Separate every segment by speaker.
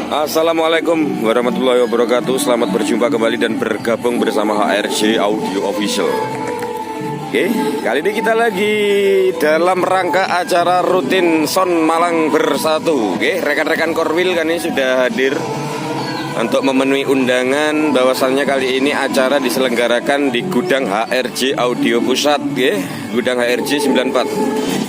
Speaker 1: Assalamualaikum warahmatullahi wabarakatuh. Selamat berjumpa kembali dan bergabung bersama HRJ Audio Official. Oke, kali ini kita lagi dalam rangka acara rutin Son Malang Bersatu. Oke, rekan-rekan Korwil kan ini sudah hadir untuk memenuhi undangan. Bahwasannya kali ini acara diselenggarakan di gudang HRJ Audio Pusat. Oke, gudang HRJ 94.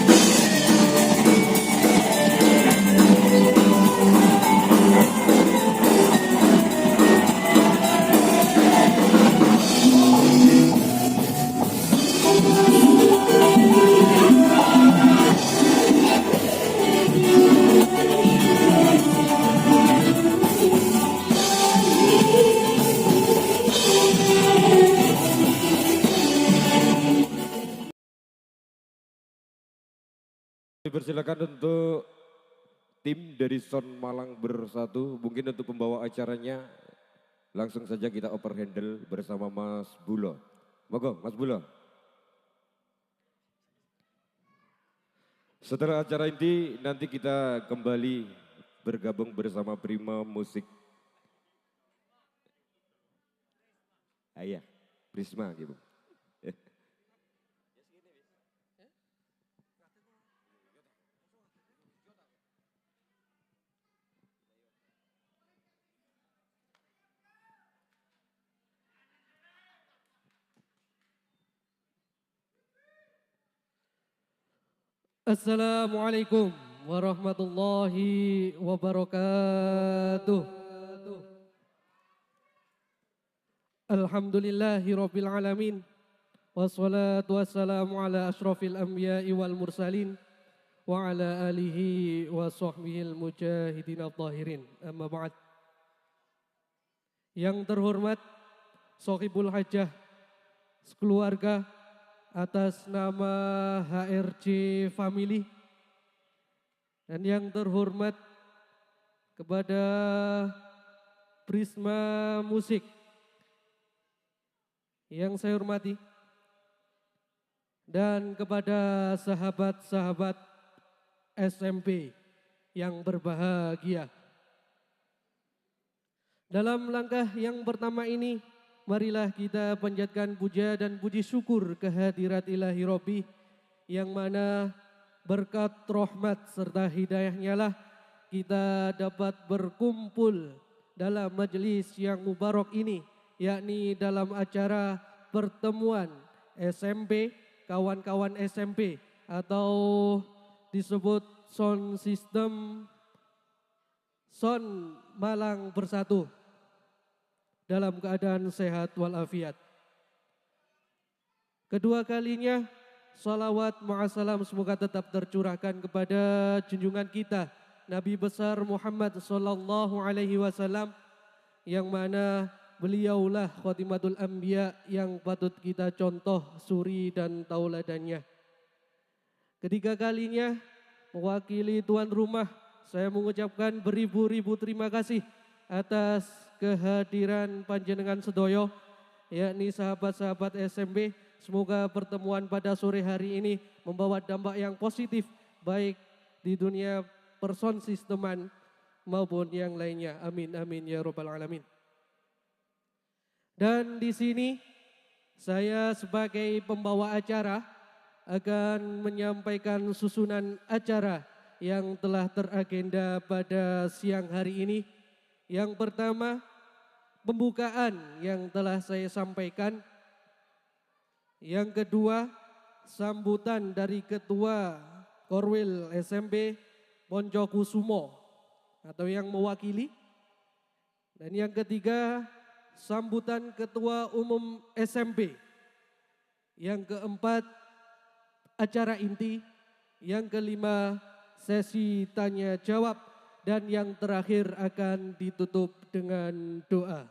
Speaker 2: Dipersilakan untuk tim dari Son Malang Bersatu, mungkin untuk pembawa acaranya langsung saja kita oper handle bersama Mas Bulo. Moga Mas Bulo. Setelah acara ini nanti kita kembali bergabung bersama Prima Musik. Iya, Prisma gitu.
Speaker 3: Assalamualaikum warahmatullahi wabarakatuh. Alhamdulillahi rabbil alamin. Wassalatu wassalamu ala ashrafil anbiya'i wal mursalin. Wa ala alihi wa sahbihil mujahidin al-tahirin. Amma ba'd. Yang terhormat Sohibul Hajah sekeluarga, atas nama HRJ Family, dan yang terhormat kepada Prisma Musik yang saya hormati, dan kepada sahabat-sahabat SMP yang berbahagia. Dalam langkah yang pertama ini, marilah kita panjatkan puja dan puji syukur kehadirat ilahi Rabbi, yang mana berkat rahmat serta hidayahnya lah kita dapat berkumpul dalam majelis yang mubarak ini, yakni dalam acara pertemuan SMP, kawan-kawan SMP, atau disebut sound system Son Malang Bersatu, dalam keadaan sehat walafiat. Kedua kalinya, salawat ma'asalam semoga tetap tercurahkan kepada junjungan kita, Nabi besar Muhammad sallallahu alaihi wasallam, yang mana beliaulah khatimatul anbiya yang patut kita contoh suri dan tauladannya. Ketiga kalinya, mewakili tuan rumah, saya mengucapkan beribu-ribu terima kasih atas kehadiran panjenengan sedoyo, yakni sahabat-sahabat SMP. Semoga pertemuan pada sore hari ini membawa dampak yang positif, baik di dunia person sisteman maupun yang lainnya. Amin amin ya rabbal alamin. Dan di sini saya sebagai pembawa acara akan menyampaikan susunan acara yang telah teragenda pada siang hari ini. Yang pertama, pembukaan yang telah saya sampaikan. Yang kedua, sambutan dari Ketua Korwil SMP Poncokusumo atau yang mewakili. Dan yang ketiga, sambutan Ketua Umum SMP. Yang keempat, acara inti. Yang kelima, sesi tanya jawab, dan yang terakhir akan ditutup dengan doa.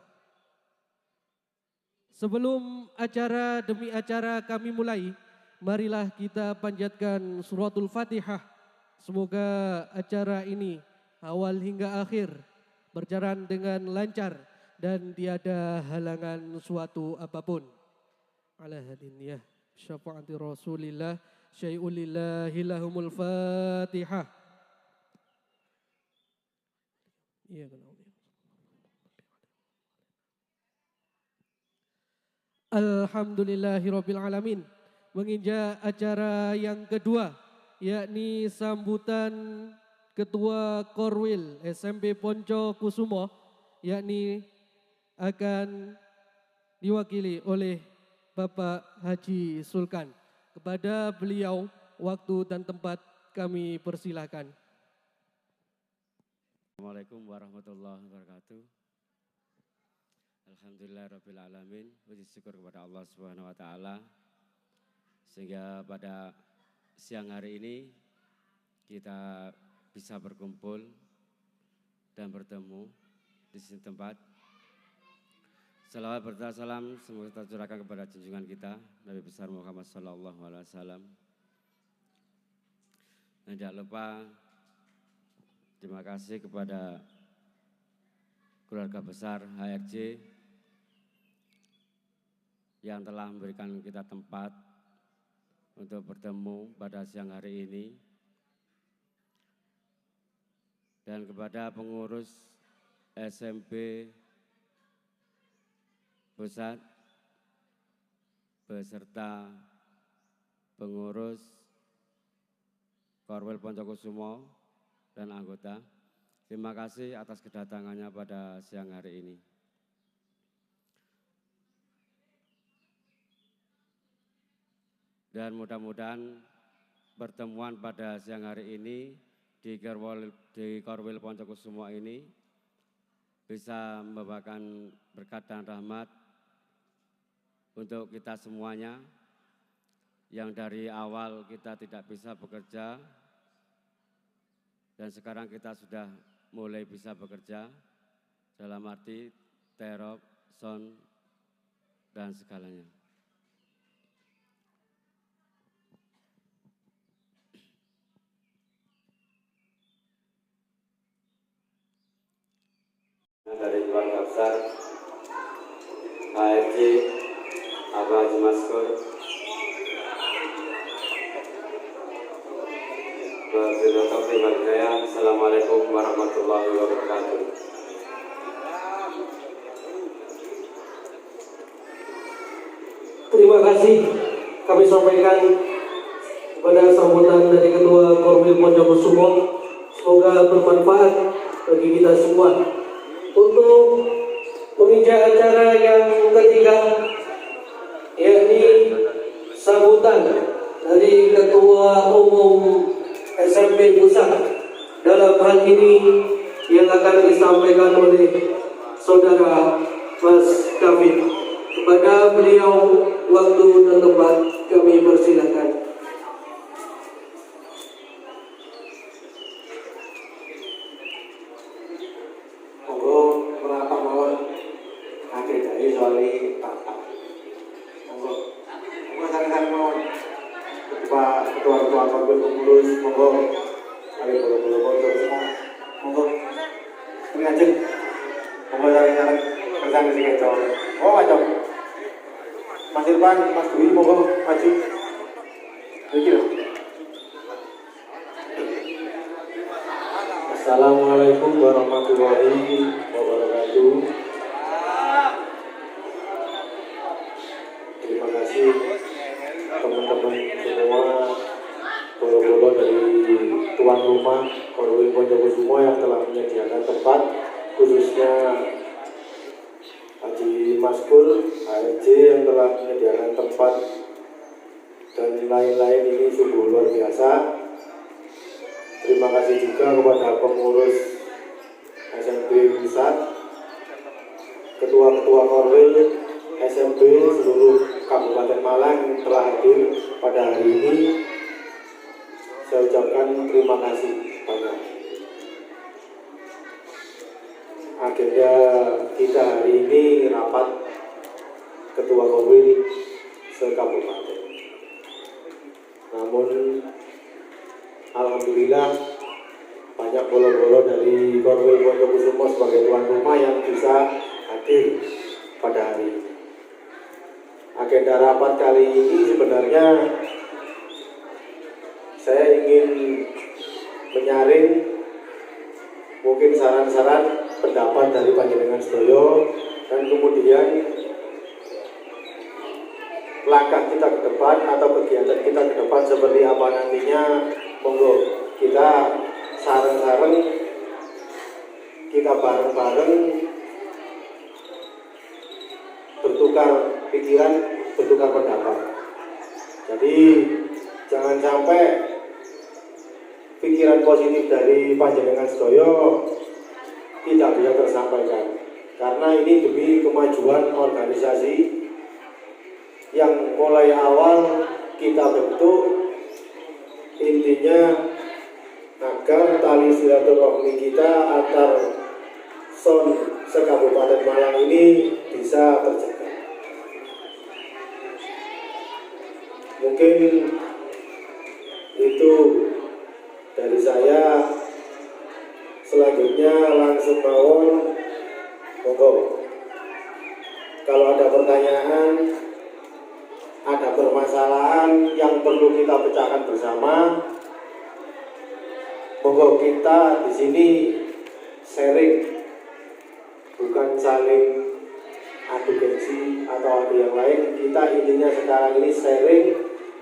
Speaker 3: Sebelum acara demi acara kami mulai, marilah kita panjatkan suratul Fatihah. Semoga acara ini awal hingga akhir berjalan dengan lancar dan tiada halangan suatu apapun. Ala hadiniyah syafaati Rasulillah syai'ulillahi lahumul Fatihah. Iya kan. Alhamdulillahirabbil alamin. Menginjak acara yang kedua, yakni sambutan Ketua Korwil SMP Ponco Kusumo, yakni akan diwakili oleh Bapak Haji Sulkan. Kepada beliau, waktu dan tempat kami persilakan.
Speaker 4: Assalamualaikum warahmatullahi wabarakatuh. Alhamdulillahirabbil alamin. Puji syukur kepada Allah Subhanahu wa taala sehingga pada siang hari ini kita bisa berkumpul dan bertemu di sini tempat. Salawat berserta salam semoga tercurahkan kepada junjungan kita Nabi besar Muhammad sallallahu alaihi wasallam. Dan tidak lupa terima kasih kepada keluarga besar HRJ yang telah memberikan kita tempat untuk bertemu pada siang hari ini. Dan kepada pengurus SMP Pusat beserta pengurus Korwil Poncokusumo dan anggota, terima kasih atas kedatangannya pada siang hari ini. Dan mudah-mudahan pertemuan pada siang hari ini di Korwil Poncokusumo ini bisa membawakan berkat dan rahmat untuk kita semuanya yang dari awal kita tidak bisa bekerja dan sekarang kita sudah mulai bisa bekerja dalam arti terop, sound, dan segalanya. Dari keluarga besar HRJ Abah Haji Maskur, Assalamualaikum warahmatullahi wabarakatuh.
Speaker 3: Terima kasih kami sampaikan pada sambutan dari Ketua Korwil Poncokusumo. Semoga bermanfaat bagi kita semua. Untuk menginjak acara yang ketiga, yakni sambutan dari Ketua Umum SMP Pusat. Dalam hal ini yang akan disampaikan oleh Saudara Mas David. Kepada beliau waktu dan tempat kami persilakan.
Speaker 5: Monggo merapat mawon akhir dari soali tatak. Monggo sangat mawon ketua Korwil pengurus monggo kali bolo-bolo semua. Monggo ini ajeng monggo sangat bersama si keco. Oh macam Mas Irfan, Mas Dwi monggo maju. Iki lho.
Speaker 6: Assalamualaikum warahmatullahi wabarakatuh. Terima kasih teman-teman semua, bolo-bolo dari tuan rumah Korwil Poncokusumo yang telah menyediakan tempat, khususnya Haji Maskul HRJ yang telah menyediakan tempat, dan lain-lain. Ini sungguh luar biasa. Terima kasih juga kepada pengurus SMP Pusat, ketua-ketua Korwil SMP seluruh Kabupaten Malang yang telah hadir pada hari ini. Saya ucapkan terima kasih banyak. Agenda kita hari ini rapat Ketua Korwil se-Kabupaten. Namun alhamdulillah banyak bolo-bolo dari Korwil Poncokusumo sebagai tuan rumah yang bisa hadir pada hari ini. Agenda rapat kali ini sebenarnya saya ingin menyaring mungkin saran-saran pendapat dari panjenengan sedaya, dan kemudian langkah kita ke depan atau kegiatan kita ke depan seperti apa nantinya. Monggo kita sareng-sareng, kita bareng-bareng bertukar pikiran, bertukar pendapat. Jadi jangan sampai pikiran positif dari panjenengan sedaya tidak bisa tersampaikan, karena ini demi kemajuan organisasi yang mulai awal kita bentuk, intinya agar tali silaturahmi kita antar SON se-Kabupaten Malang ini bisa terjaga. Mungkin itu dari saya. Selanjutnya langsung mawon, monggo. Kalau ada pertanyaan, ada permasalahan yang perlu kita pecahkan bersama, monggo kita di sini sharing, bukan saling adu gengsi atau adu yang lain. Kita intinya sekarang ini sharing.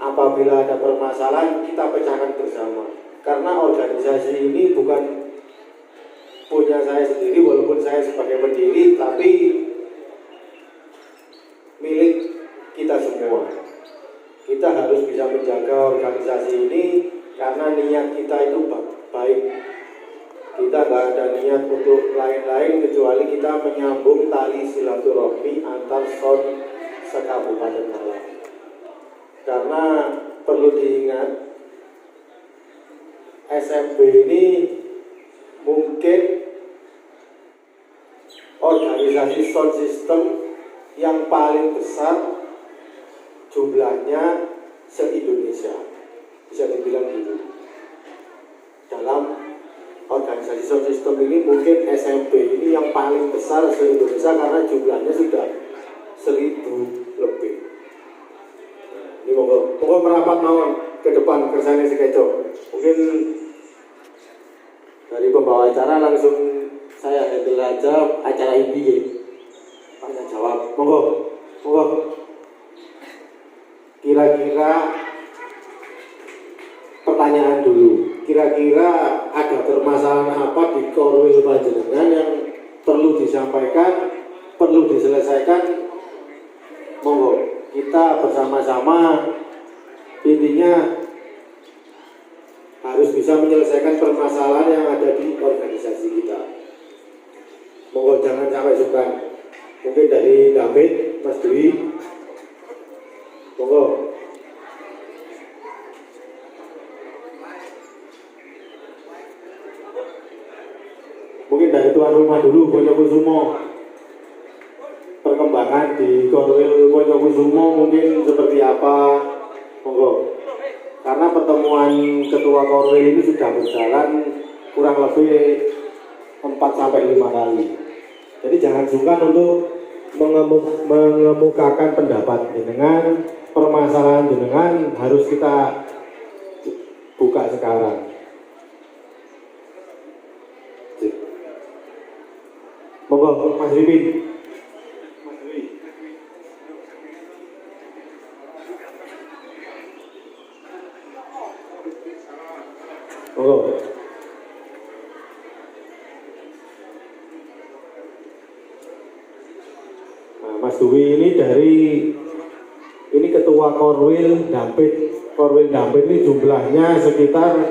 Speaker 6: Apabila ada permasalahan, kita pecahkan bersama. Karena organisasi ini bukan punya saya sendiri, walaupun saya sebagai pendiri, tapi milik kita semua. Kita harus bisa menjaga organisasi ini karena niat kita itu baik. Kita nggak ada niat untuk lain-lain kecuali kita menyambung tali silaturahmi antar SON se-Kabupaten Malang. Karena perlu diingat, SMP ini mungkin organisasi sound system yang paling besar jumlahnya se-Indonesia, bisa dibilang gitu. Dalam organisasi sound system ini mungkin SMP ini yang paling besar se-Indonesia karena jumlahnya sudah 1.000 lebih. Ini monggo merapat mawon ke depan kersane sekeco. Mungkin dari pembawa acara langsung saya handle aja acara inti. Tanya jawab. Monggo. Kira-kira pertanyaan dulu. Kira-kira ada permasalahan apa di Korwil Panjenengan yang perlu disampaikan, perlu diselesaikan? Monggo. Kita bersama-sama intinya harus bisa menyelesaikan permasalahan yang ada di organisasi kita. Monggo jangan sampai sungkan. Mungkin dari David, Mas Dwi. Monggo. Mungkin dari tuan rumah dulu, Bonyokusumo. Perkembangan di Korwil Bonyokusumo mungkin seperti apa? Monggo. Karena pertemuan ketua Korwil ini sudah berjalan kurang lebih 4-5 kali. Jadi jangan sungkan untuk mengemukakan pendapat dengan permasalahan jenengan harus kita buka sekarang. Monggo Mas Ripin. Monggo. Nah, Mas Dwi ini ketua Korwil Dampit. Korwil Dampit ini jumlahnya sekitar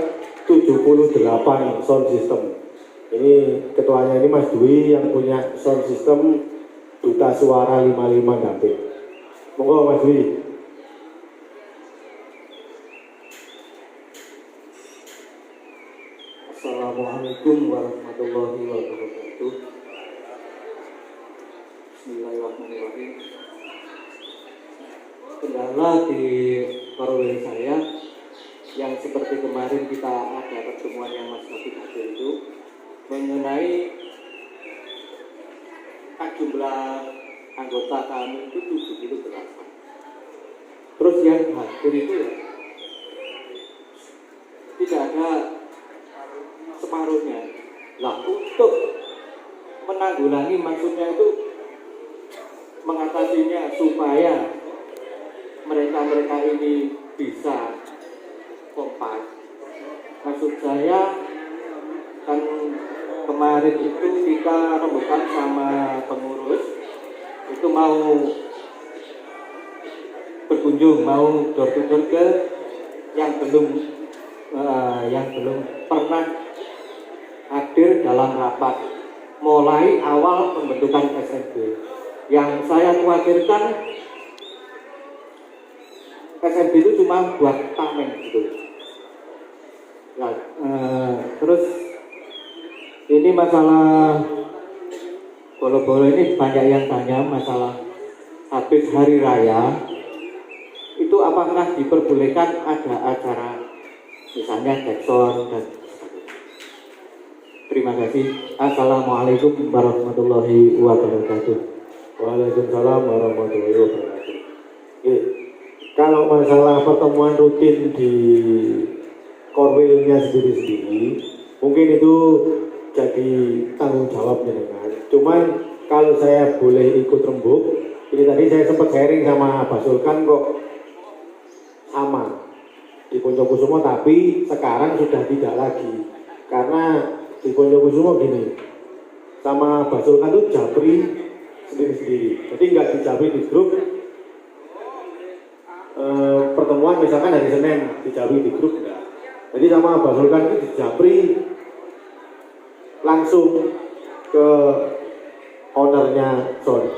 Speaker 6: 78 sound system. Ini ketuanya ini Mas Dwi yang punya sound system Duta Suara 55 Dampit. Monggo Mas Dwi.
Speaker 7: Assalamualaikum warahmatullahi wabarakatuh. Bismillahirrahmanirrahim. Kendala di Korwil saya yang seperti kemarin kita ada pertemuan yang Mas Taufik hadir itu mengenai jumlah anggota kami itu 78. Terus yang hadir itu ya tidak ada separuhnya. Lah menanggulangi maksudnya itu mengatasinya supaya mereka ini bisa kompak. Maksud saya kan kemarin itu kita rembukan sama pengurus itu mau berkunjung, mau door to door ke yang belum pernah hadir dalam rapat mulai awal pembentukan SMB. Yang saya khawatirkan SMB itu cuma buat tameng gitu. Nah, terus ini masalah bolo-bolo ini banyak yang tanya masalah habis hari raya itu apakah diperbolehkan ada acara misalnya Jackson dan terima kasih. Assalamualaikum warahmatullahi wabarakatuh.
Speaker 6: Waalaikumsalam warahmatullahi wabarakatuh. Kalau masalah pertemuan rutin di korwilnya sendiri-sendiri, mungkin itu jadi tanggung jawab jenengan. Cuman kalau saya boleh ikut rembuk, ini tadi saya sempat sharing sama Pak Sulkan kok sama di Poncokusumo, tapi sekarang sudah tidak lagi. Karena di Poncokusumo gini, sama Pak Sulkan itu japri sendiri-sendiri. Jadi nggak dijapri di grup. Pertemuan misalkan hari Senin dijapri di grup enggak. Jadi sama Pak Sulkan itu dijapri langsung ke ownernya Son.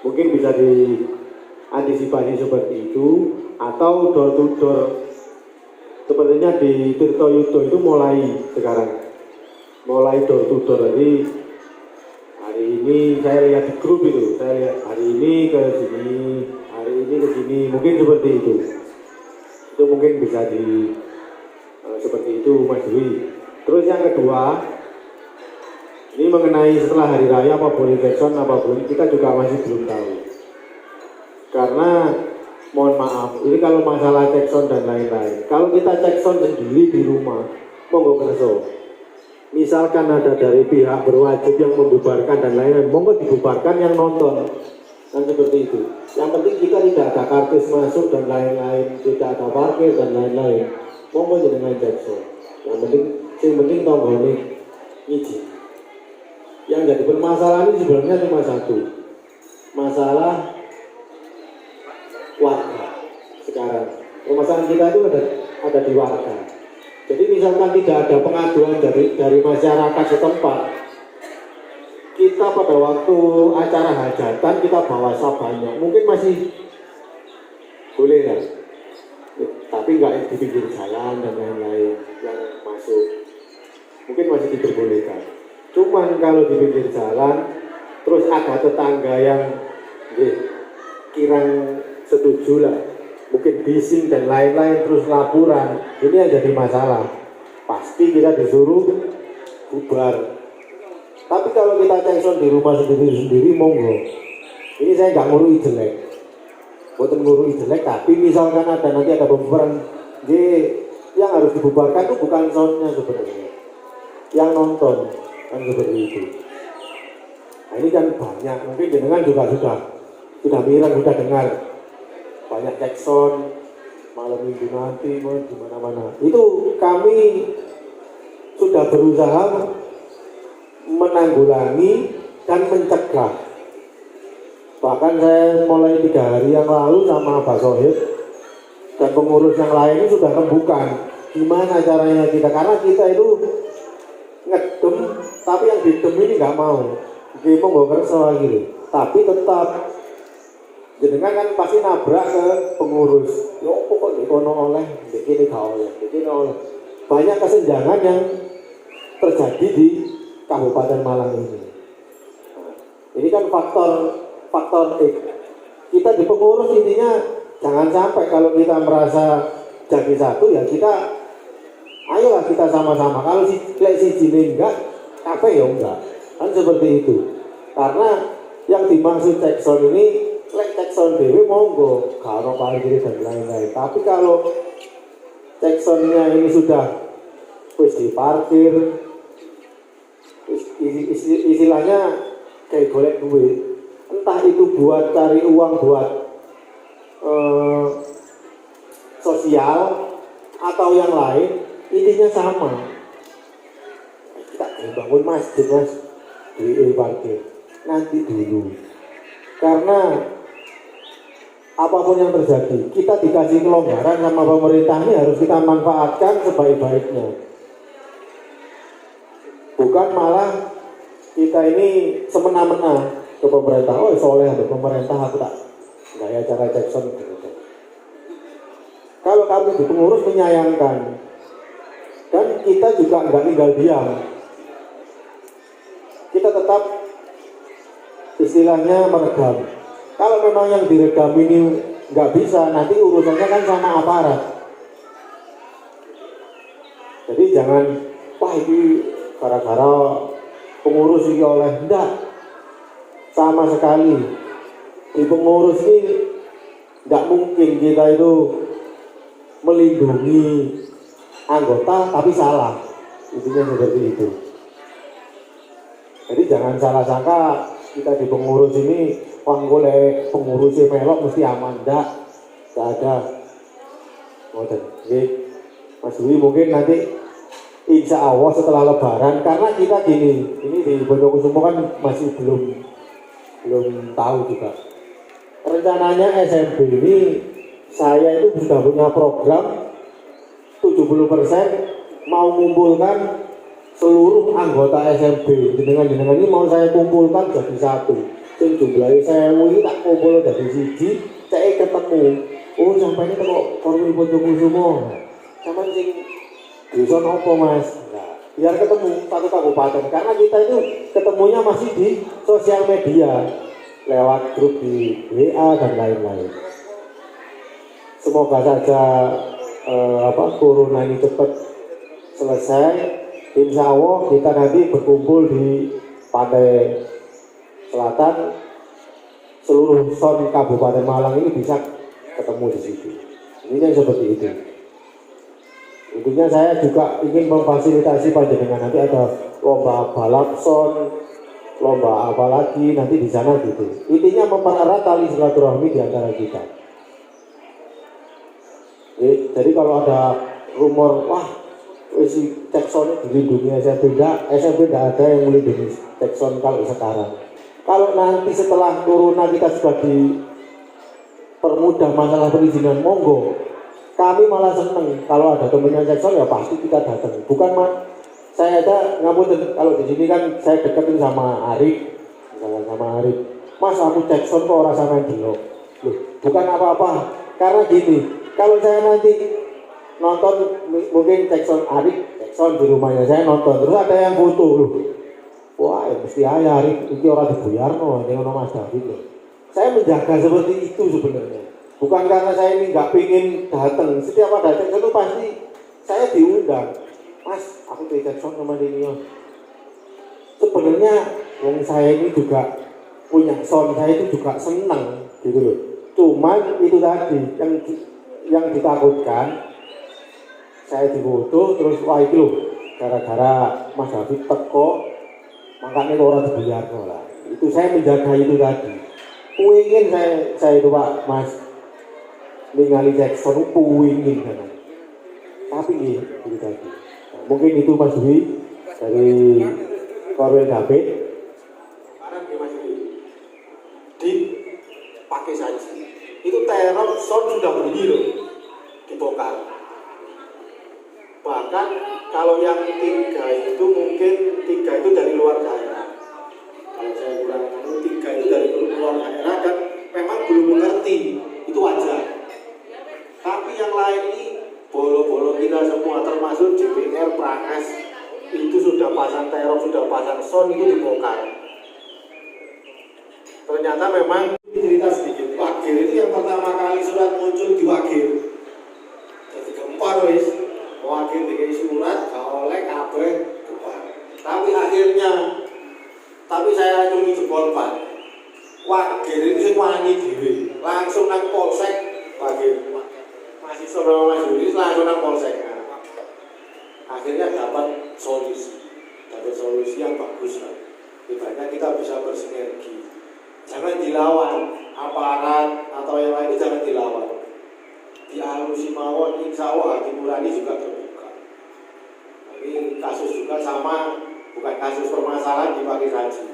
Speaker 6: Mungkin bisa diantisipasi seperti itu, atau door to door sepertinya di Tirto Yudo itu mulai sekarang mulai door to door. Jadi hari ini saya lihat di grup itu, saya lihat hari ini ke sini, hari ini ke sini, mungkin seperti itu. Itu mungkin bisa seperti itu Mas Dwi. Terus yang kedua, ini mengenai setelah hari raya apa boleh Jackson apa belum, kita juga masih belum tahu. Karena mohon maaf, ini kalau masalah Jackson dan lain-lain, kalau kita Jackson sendiri di rumah, monggo kerso. Misalkan ada dari pihak berwajib yang membubarkan dan lain-lain, monggo dibubarkan yang nonton. Kan seperti itu. Yang penting kita tidak ada kartis masuk dan lain-lain, tidak ada parkir dan lain-lain. Monggo dengan Jackson. Yang penting tonggone izin. Yang jadi permasalahan ini sebenarnya cuma satu, masalah warga sekarang. Permasalahan kita itu ada di warga. Jadi misalkan tidak ada pengaduan dari masyarakat setempat, kita pada waktu acara hajatan kita bawa banyak, mungkin masih boleh lah, tapi nggak di pinggir jalan dan lain-lain yang masuk, mungkin masih diperbolehkan. Cuman kalau di pinggir jalan, terus ada tetangga yang kirang setuju lah, mungkin bising dan lain-lain, terus laporan, ini yang jadi masalah. Pasti kita disuruh bubar. Tapi kalau kita Jackson di rumah sendiri-sendiri, monggo. Ini saya nggak ngurui jelek, bukan ngurui jelek, tapi misalkan nanti ada pembubaran, yang harus dibubarkan itu bukan soundnya sebenarnya, yang nonton. Kan seperti itu. Nah, ini kan banyak, mungkin jenengan juga sudah mirang, sudah dengar banyak Jackson malam minggu nanti di mana-mana. Itu kami sudah berusaha menanggulangi dan mencegah. Bahkan saya mulai 3 hari yang lalu sama Pak Sohib dan pengurus yang lain ini sudah rembukan gimana caranya kita, karena kita itu ngedem, tapi yang didem ini nggak mau, gitu nggak kerasa gitu. Tapi tetap jenengan kan pasti nabrak ke pengurus. Yo pokok dikono oleh, begini gak oleh, begini oleh. Banyak kesenjangan yang terjadi di Kabupaten Malang ini. Ini kan faktor X. Kita di pengurus intinya jangan sampai kalau kita merasa jadi satu, ya kita ayolah kita sama-sama. Kalau si jini enggak, apa ya enggak, kan seperti itu. Karena yang dimaksud Jackson ini, Jackson dewi monggo, kalau parkir dan lain-lain. Tapi kalau Jacksonnya ini sudah wis diparkir, istilahnya kayak golek duit, entah itu buat cari uang buat sosial atau yang lain, intinya sama. Kita bangun masjid mas, di parkir nanti dulu, karena apapun yang terjadi, kita dikasih kelonggaran sama pemerintah ini harus kita manfaatkan sebaik-baiknya. Bukan malah kita ini semena-mena ke pemerintah. Oh soleh ada pemerintah, aku tak gaya cara Jackson gitu. Kalau kami di pengurus menyayangkan, dan kita juga nggak tinggal diam. Kita tetap istilahnya meredam. Kalau memang yang diredam ini nggak bisa, nanti urusannya kan sama aparat. Jadi jangan, wah ini gara-gara pengurus ini oleh, enggak. Sama sekali. Di pengurus ini nggak mungkin kita itu melindungi anggota tapi salah. Intinya seperti itu. Jadi jangan salah sangka kita di pengurus ini, wah boleh pengurusnya melok mesti aman. Enggak ada. Oke, Mas Dwi mungkin nanti insya Allah setelah Lebaran, karena kita gini, ini di Bondokusumo kan masih belum tahu juga. Rencananya SMP ini saya itu sudah punya program 70% mau mengumpulkan seluruh anggota SMP. Dengan ini mau saya kumpulkan jadi satu. Sing jumlahnya saya ini tak kumpul dari siji, saya ketemu. Oh sampai ini kok Korwil Bondokusumo. Sama sing bisa nopo mas, nah, biar ketemu satu kabupaten, karena kita itu ketemunya masih di sosial media lewat grup di WA dan lain-lain. Semoga saja corona ini cepat selesai. Insya Allah kita nanti berkumpul di Pantai Selatan, seluruh son Kabupaten Malang ini bisa ketemu di situ. Ini seperti itu. Intinya saya juga ingin memfasilitasi panjenengan, nanti ada lomba balap son, lomba apa lagi nanti di sana gitu. Intinya mempererat tali silaturahmi di antara kita. Jadi kalau ada rumor, wah si Jackson dilindungi SMP, SMP tidak ada yang melindungi Jackson kalau sekarang. Kalau nanti setelah corona kita sudah dipermudah masalah perizinan, monggo. Kami malah seneng kalau ada temennya Jackson ya pasti kita datang. Bukan saya aja ngapunten, kalau di sini kan saya deketin sama Arif, misalnya sama Arif. Mas aku Jackson kok orang sama Dio. Loh, bukan apa-apa. Karena gini, kalau saya nanti nonton mungkin Jackson Arif, Jackson di rumahnya saya nonton, terus ada yang foto loh. Wah, ya mesti ayah Arif iki orang di Buyarno, ini orang Mas David loh. Saya menjaga seperti itu sebenarnya. Bukan karena saya ini nggak pingin datang. Setiap ada Jackson itu pasti saya diundang. Mas, aku ke Jackson sama Dinio. Sebenarnya wong saya ini juga punya son, saya itu juga senang gitu loh. Cuman itu tadi yang ditakutkan, saya difoto terus wah itu loh, gara-gara Mas David teko, makanya orang dibiar lah. Itu saya menjaga itu tadi. Kuingin saya itu Pak Mas ningali Jackson kuingin kan. Tapi itu tadi. Nah, mungkin itu Mas Dwi dari Korwil David. Sekarang di Mas Dwi dipakai saja. Itu teror sound sudah bunyi loh, dibongkar. Bahkan kalau yang 3 itu mungkin 3 itu dari luar daerah. Kalau saya bilang 3 itu dari luar daerah dan memang belum mengerti, itu wajar. Tapi yang lain ini bolo-bolo kita semua termasuk JPR, Prangas itu sudah pasang teror, sudah pasang sound itu dibongkar. Ternyata memang cerita sedikit. Wakil itu yang pertama kali surat muncul di Wakil. Jadi gempar wis. Wakil dikai surat gak oleh kabeh gempar. Tapi saya cumi jebol Pak. Wakil itu wani dhewe. Langsung nang polsek Wakil. Masih sama Mas Yuri langsung nang polsek. Akhirnya dapat solusi yang bagus lah. Ibaratnya kita bisa bersinergi
Speaker 5: jangan dilawan. Aparat atau yang lain itu jangan dilawan. Dialusi mawon, insya Allah Hakim Nurani juga terbuka. Ini kasus juga sama, bukan kasus permasalahan di Pakai Saji.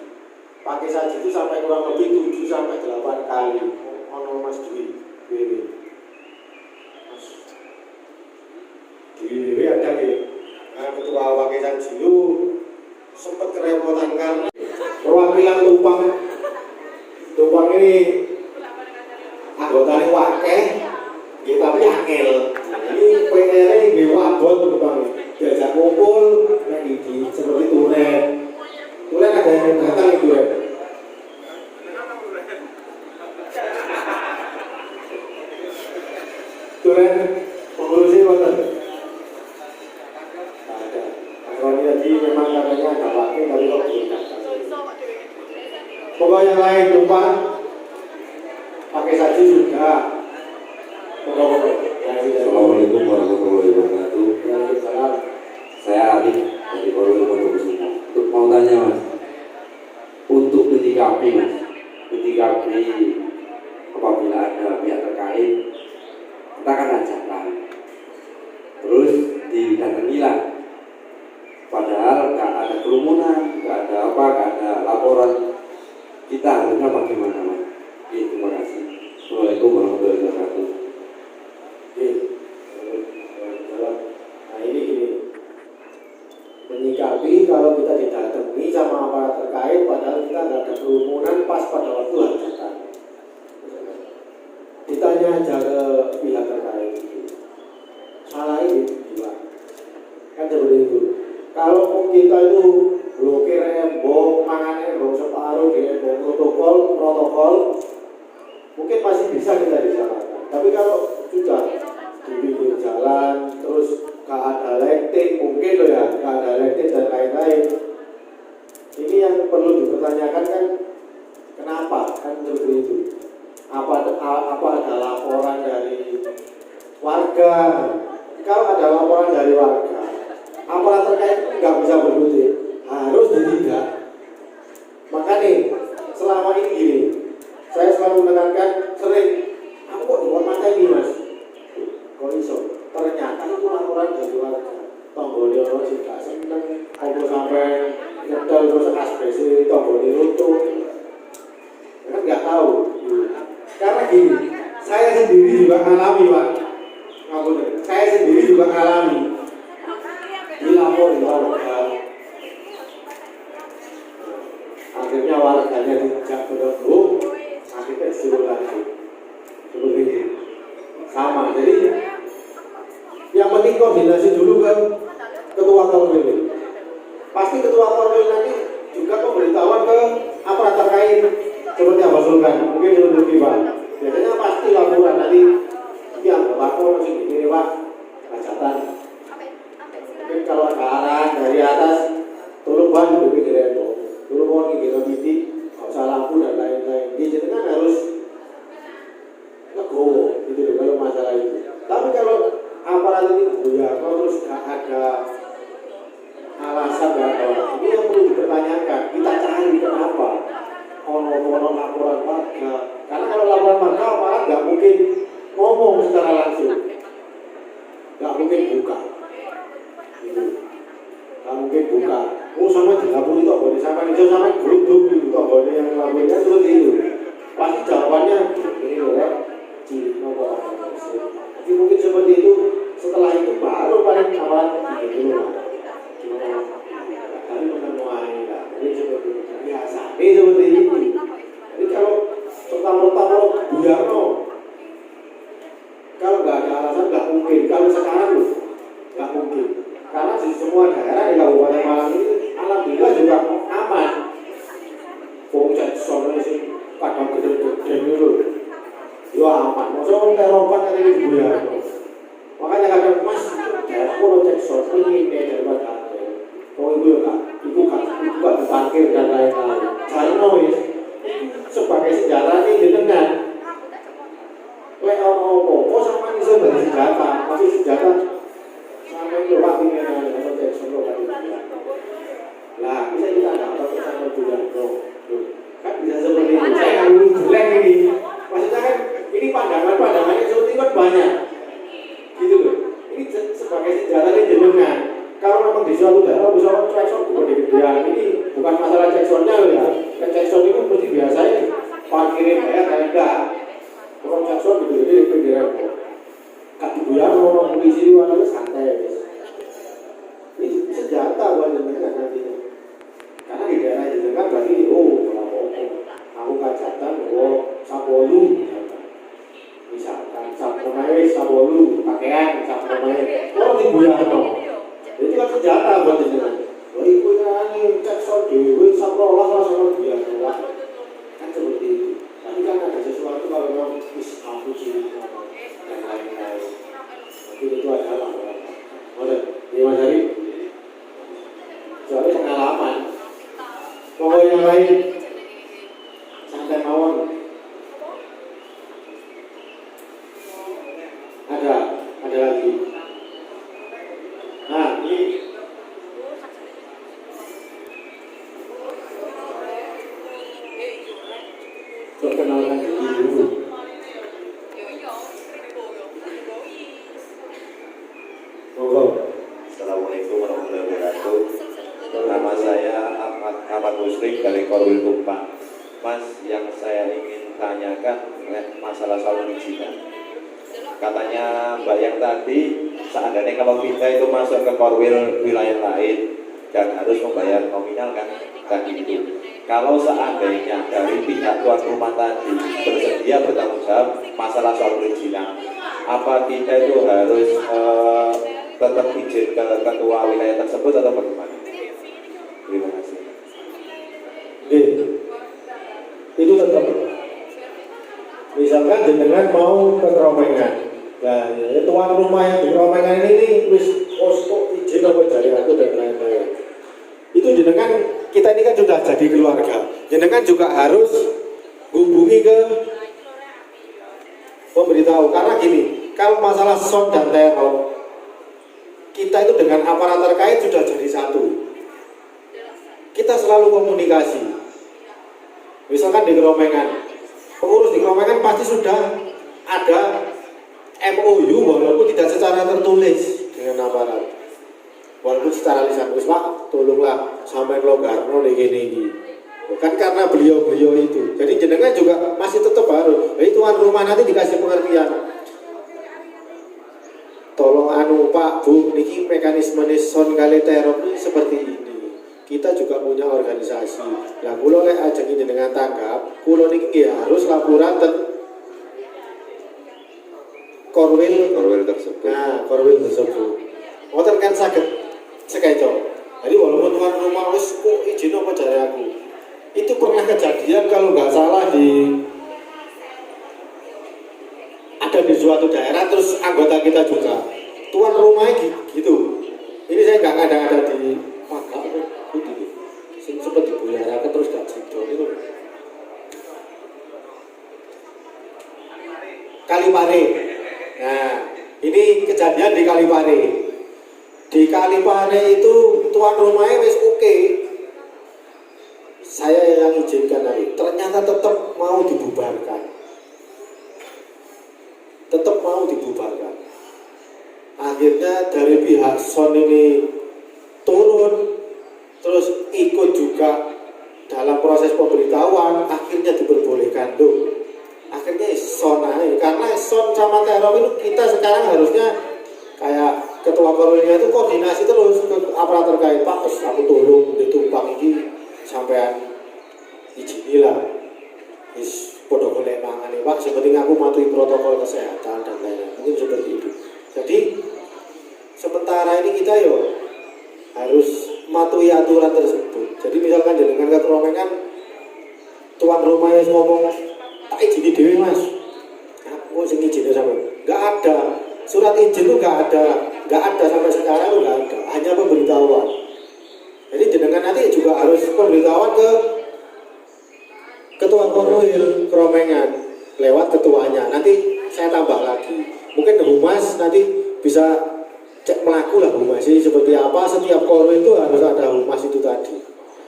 Speaker 5: Pakai Saji itu sampai kurang lebih 7 sampai 8 kali. Ono Mas Dwi, Dewi ada nih. Nah, ketua Pakai Saji itu sempat kerepotan karena perwakilan Tumpang ini anggotanya wakil, kita yakil. Ini PR ini wabot Tumpang, diajak kumpul, seperti Tulen ada yang datang itu ya. Tulen mengurusi mana? Ada. Kalau tadi memang katanya agak wakil, tapi kok belum datang. Pokoknya yang lain Tumpang Pakai Saji juga.
Speaker 8: Assalamualaikum warahmatullahi wabarakatuh. Saya Arif dari Korwil Pondok Kusumo. Untuk mau tanya Mas, untuk PTKP Mas, PTKP apabila ada pihak terkait, kita kan ajakan, terus didatangilah. Padahal nggak ada kerumunan, nggak ada apa, nggak ada laporan. Kita harusnya bagaimana Mas? Terima kasih. Assalamualaikum warahmatullahi wabarakatuh.
Speaker 5: Nah ini gini, menyikapi kalau kita didatangi sama aparat terkait padahal kita nggak ada kerumunan pas pada waktu hajatan. Ditanya aja ke pihak terkait itu, salah ini gimana? Kan seperti itu. Kalau kita itu blokir embong, mangan embong separuh di embong protokol, mungkin masih bisa kita disamakan. Tapi kalau sudah di pinggir jalan, terus gak ada lighting, mungkin loh ya, gak ada lighting dan lain-lain. Ini yang perlu dipertanyakan kan, kenapa kan seperti itu? Apa ada laporan dari warga? Kalau ada laporan dari warga, aparat terkait nggak bisa berkutik, harus ditindak. Makanya selama ini gini, saya selalu menekankan sering, aku kok di mata ini Mas, kok iso? Ternyata itu laporan dari warga. Tonggolnya orang sih gak seneng, aku sampai nyetel terus asbesi, tonggolnya runtuh. Kan nggak tahu. Karena gini, saya sendiri juga alami Pak. Saya sendiri juga alami. Dilapor di warga. Akhirnya warganya tidak berebut, akhirnya disuruh lagi. Seperti ini. Sama, jadi yang penting koordinasi dulu ke ketua Korwil. Pasti ketua Korwil nanti juga pemberitahuan ke aparat terkait seperti apa Sulkan, mungkin lebih Pak. Biasanya pasti laporan nanti yang lapor masih begini Pak, hajatan. Mungkin kalau ada arahan dari atas, tolong bantu di Remo, tolong mau di Remi, nggak usah lampu dan lain-lain. Jadi kan harus legowo gitu loh kalau masalah itu. Tapi kalau aparat ini ya, terus nggak ada alasan dan ini yang perlu dipertanyakan. Kita cari kenapa? Ono laporan warga. Karena kalau laporan warga aparat nggak mungkin ngomong secara langsung, nggak mungkin buka. Nggak mungkin buka. Oh sama dilapor itu boleh sama itu sama grup itu boleh yang lapornya seperti itu. Pasti jawabannya ini loh ya. Tapi mungkin seperti itu. Setelah itu baru paling awal itu loh. Tapi menemukan ini seperti itu. Biasa. Ini seperti itu. Jadi kalau pertama-tama Buyarno, kalau nggak ada alasan nggak mungkin. Kalau sekarang loh nggak mungkin. Karena di semua daerah di Kabupaten Malang ini alhamdulillah juga aman. Pokoknya soalnya sih kadang gede-gede dulu, ya aman. Maksudnya teropan kan ini Buyarno. Makanya kadang Mas daerah kalau cek soal ini daripada oh itu ya kak, itu gak diparkir dan lain-lain. Jarno ya, sebagai sejarah ini dengan apa sama ini sebagai senjata, masih senjata sampai lewat ini atau cek soal tadi. Lah bisa kita dapat sama Buyarno, kan bisa seperti itu. Saya Jacksonnya ya, Jackson itu seperti biasa ini parkirin bayar enggak. Kalau Jackson gitu di pinggiran kok. Kak dibilang orang polisi warnanya santai. Ini senjata buat jenengan nantinya. Karena di daerah jenengan berarti aku kacatan Sapolu misalkan Sapolai Sapolu pakaian Sapolai dibilang itu kan senjata buat jenengan. Itu kan Jackson dewe Saprolah sama dia kan seperti itu. Tapi kan ada sesuatu kalau memang aku ciri dan lain-lain. Tapi itu adalah boleh, ini Mas Hari. Soalnya pengalaman. Pokok yang lain santai mawon. Ada lagi. Nah, ini perkenalkan diri dulu.
Speaker 8: Assalamualaikum warahmatullahi wabarakatuh. Nama saya Ahmad Musrik dari Korwil Tumpang. Mas, yang saya ingin tanyakan masalah soal perizinan. Katanya Mbak yang tadi, seandainya kalau kita itu masuk ke Korwil wilayah lain dan harus membayar nominal kan tadi itu. Kalau seandainya dari pihak tuan rumah tadi bersedia bertanggung jawab masalah soal perizinan, apa kita itu harus tetap izin ke ketua wilayah tersebut atau bagaimana? Terima kasih.
Speaker 5: Itu tetap. Misalkan jenengan mau ke Keromengan, nah tuan rumah yang di Keromengan ini wis kok izin apa dari aku dan lain-lain. Itu jenengan, kita ini kan sudah jadi keluarga. Jenengan juga harus hubungi ke pemberitahu. Karena gini, kalau masalah sound dan teror, kita itu dengan aparat terkait sudah jadi satu. Kita selalu komunikasi. Misalkan di Keromengan, pengurus di Keromengan pasti sudah ada MOU walaupun tidak secara tertulis dengan aparat. Walaupun secara lisan, Pak, tolonglah sampai logarno ini. Bukan karena beliau-beliau itu. Jadi jenengan juga masih tetap harus. Jadi tuan rumah nanti dikasih pengertian. Tolong Pak, Bu, niki mekanisme son kali teror ini seperti ini. Kita juga punya organisasi. Lah kula lek ajeng jenengan tanggap, kula niki harus laporan Korwil tersebut. Nah, Korwil tersebut. Ngoten kan saged sekeco. Jadi walaupun tuan rumah wis kok izin apa dari aku. Itu pernah kejadian kalau nggak salah ada di suatu daerah, terus anggota kita juga tuan rumahnya gitu. Ini saya nggak ada di Pagar gitu. Seperti Buyara terus gak sido itu. Kalipare. Nah, ini kejadian di Kalipare. Di Kalipare itu tuan rumahnya wis oke. Saya yang izinkan tadi. Ternyata tetap mau dibubarkan. Akhirnya dari pihak SON ini turun, terus ikut juga dalam proses pemberitahuan, akhirnya diperbolehkan tuh. Akhirnya SON aja, karena SON sama teror itu kita sekarang harusnya kayak ketua korwilnya itu koordinasi terus ke aparat terkait. Pak, aku tolong di Tumpang ini sampean izinilah podo golek mangane Pak, seperti aku mematuhi protokol kesehatan dan lain-lain. Mungkin seperti itu. Jadi sementara ini kita harus mematuhi aturan tersebut. Jadi misalkan jenengan ke Keromengan, tuan rumah yang ngomong tak izini dewe Mas, aku sing izin sama, nggak ada surat izin itu, nggak ada sampai sekarang itu nggak ada, hanya pemberitahuan. Jadi jenengan nanti juga harus pemberitahuan ke ketua Korwil Keromengan lewat ketuanya. Nanti saya tambah lagi. Mungkin humas nanti bisa cek melaku lah humas ini seperti apa. Setiap Korwil itu harus ada humas itu tadi.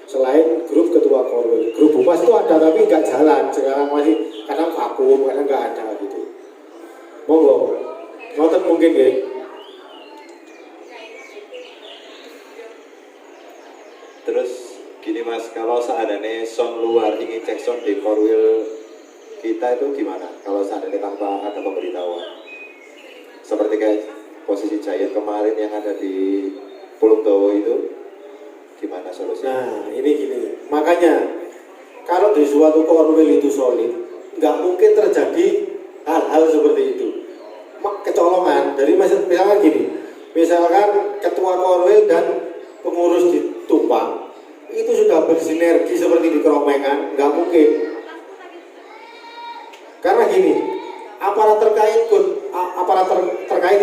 Speaker 5: Selain grup ketua Korwil, grup humas itu ada tapi nggak jalan. Sekarang masih kadang vakum, kadang nggak ada gitu. Monggo, ngoten mungkin ya.
Speaker 8: Terus gini Mas, kalau
Speaker 9: pertahanannya sound luar ingin cek sound di Korwil kita itu gimana kalau seandainya tanpa ada pemberitahuan seperti kayak posisi Giant kemarin yang ada di Pulau Towo itu gimana solusinya?
Speaker 5: Nah ini gini, makanya kalau di suatu Korwil itu solid nggak mungkin terjadi hal-hal seperti itu kecolongan dari misalkan gini, misalkan ketua Korwil dan pengurus di Tumpang itu sudah bersinergi seperti di Keromengan, nggak mungkin. Karena gini, aparat terkait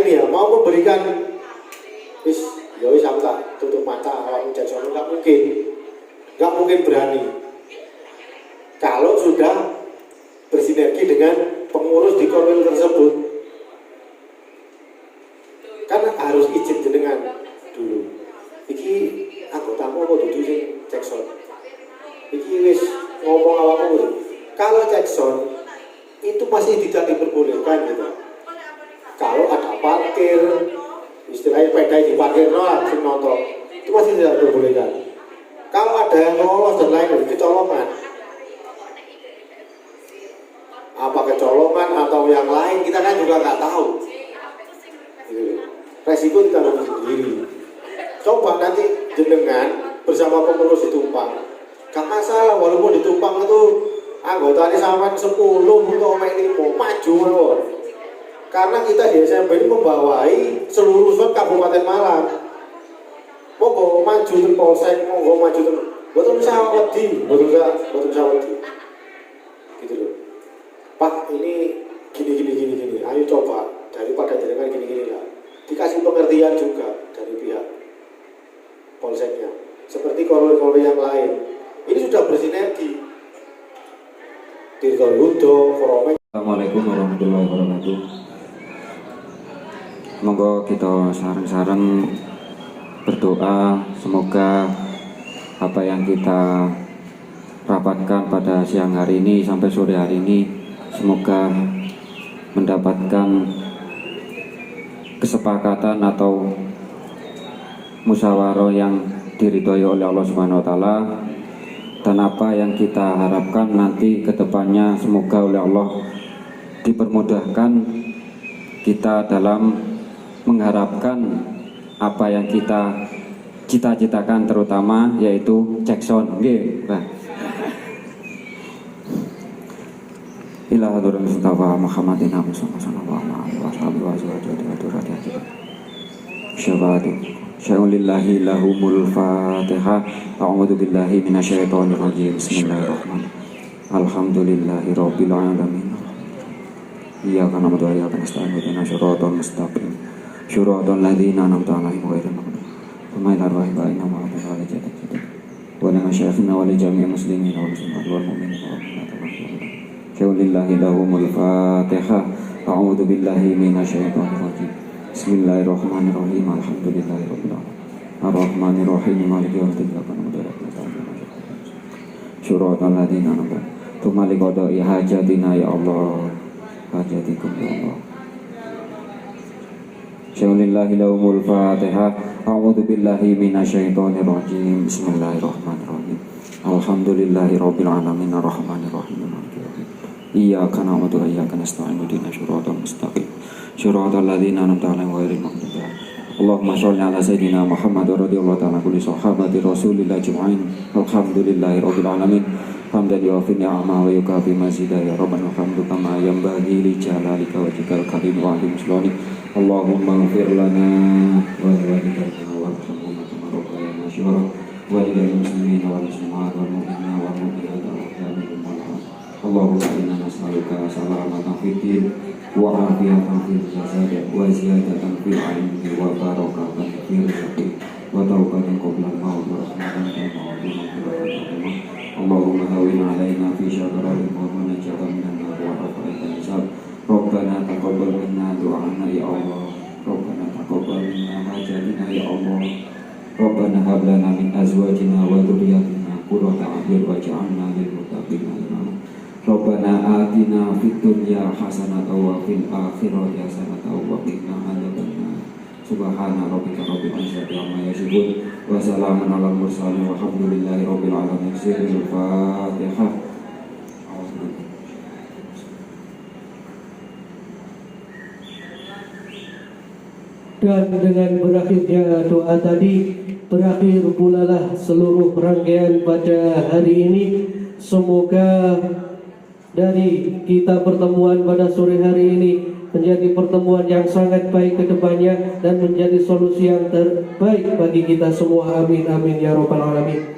Speaker 5: ini ya mau memberikan wis aku tak tutup mata awakmu Jackson, nggak mungkin berani kalau sudah bersinergi dengan pengurus di Korwil tersebut, karena harus izin jenengan dulu. Iki anggotamu apa dudu sing Jackson? Iki wis ngomong awakmu. Kalau Jackson itu masih tidak diperbolehkan gitu. Kalau ada parkir, istilahnya pedai di parkir langsung nonton, itu masih tidak diperbolehkan. Kalau ada yang lolos dan lain kecolongan, apa kecolongan atau yang lain kita kan juga nggak tahu. Resiko kita harus sendiri. Coba nanti jenengan bersama pengurus di Tumpang, gak masalah walaupun di Tumpang itu anggotanya sampai 10 atau 5 maju loh. Karena kita di SMP ini membawai seluruh Kabupaten Malang. Monggo maju ke Polsek, monggo maju ke betul sawedi, betul sawedi. Gitu loh. Pak ini gini. Ayo coba daripada jenengan gini lah. Dikasih pengertian juga dari pihak Polseknya. Seperti korwil-korwil yang lain. Ini sudah bersinergi. Tirta Yudo, Koromeng.
Speaker 8: Assalamualaikum warahmatullahi wabarakatuh. Monggo kita sareng-sareng berdoa semoga apa yang kita rapatkan pada siang hari ini sampai sore hari ini semoga mendapatkan kesepakatan atau musyawarah yang diridhoi oleh Allah Subhanahu wa taala, dan apa yang kita harapkan nanti ke depannya semoga oleh Allah dipermudahkan kita dalam mengharapkan apa yang kita cita-citakan, terutama yaitu Jackson. Nggih, Pak. Ila hadratil Mustafa Muhammadin sallallahu alaihi wasallam. Syabadu syaulillahi lahumul fatihah. A'udzu billahi minasyaitonir rajim. Bismillahirrahmanirrahim. Alhamdulillahi rabbil alamin. Iyyaka na'budu wa iyyaka nasta'in. Ihdinas siratal mustaqim. Siratal ladzina an'amta 'alaihim ghairil maghdubi 'alaihim waladdallin. Wa li masyayikhina wa li jami'il muslimin wal muslimat wal mu'minin wal mu'minat. Syaulillahi lahumul fatihah. A'udzu billahi minasyaitonir rajim. Bismillahirrahmanirrahim. Alhamdulillahirabbil alamin. Arrahmanirrahim. Maliki yaumiddin. Suratal ladzina an'amta 'alaihim. Tsumma liqada'i hajatina ya Allah. Hajatikum ya Allah. Syaulillahi lahumul fatihah. A'udzu billahi minasyaitonir rajim. Bismillahirrahmanirrahim. Alhamdulillahirabbil alamin. Arrahmanirrahim. Maliki yaumiddin. Iyyaka na'budu wa iyyaka nasta'in. Ihdinas siratal mustaqim. Siratal ladzina an'amta 'alaihim ghairil maghdubi 'alaihim. Allahumma sholli ala sayyidina Muhammad radhiyallahu ta'ala kulli sahabati Rasulillah ajma'in. Alhamdulillahirabbil alamin. Hamdan yuwafi ni'ama wa yukafi mazidah ya Rabbana hamdu kama yanbaghi li jalalika wajhikal karim wa azim sulani. Allahumma ighfir lana wa li walidayna warhamhuma kama rabbayana shighara wa lil muslimina wal muslimat wal mu'minina wal mu'minat wal ahya'i wal amwat. Allahumma inna nas'aluka salamatan fid din wa afiyatan fil jasad wa ziyadatan fil 'ilmi wa barakatan fil rizqi wa tawbatan qabla al-maut wa rahmatan ta'ala. Allahumma hawwin 'alaina fi syagharil maut wa najjina minan nar wa rafa'il hisab. Rabbana taqabbal minna du'ana ya Allah. Rabbana taqabbal minna hajatina ya Allah. Rabbana hab lana min azwajina wa dhurriyyatina qurrata a'yun waj'alna lil muttaqina imama. Rabbana atina fid dunya hasanatan wa fil akhirati hasanatan wa qina adzabannar. Subhana rabbika rabbil izzati amma yasifun
Speaker 10: Wassalamun ala mursalin walhamdulillahi rabbil alamin. Sirrul Fatihah.
Speaker 3: Dan dengan berakhirnya doa tadi, berakhir pula lah seluruh rangkaian pada hari ini. Semoga dari kita pertemuan pada sore hari ini menjadi pertemuan yang sangat baik ke depannya dan menjadi solusi yang terbaik bagi kita semua. Amin amin ya rabbal alamin.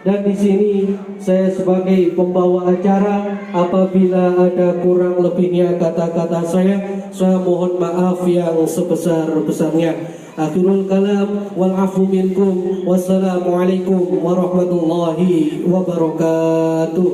Speaker 3: Dan di sini saya sebagai pembawa acara, apabila ada kurang lebihnya kata-kata saya mohon maaf yang sebesar-besarnya. Akhirul kalam wal afu minkum. Wassalamualaikum warahmatullahi wabarakatuh.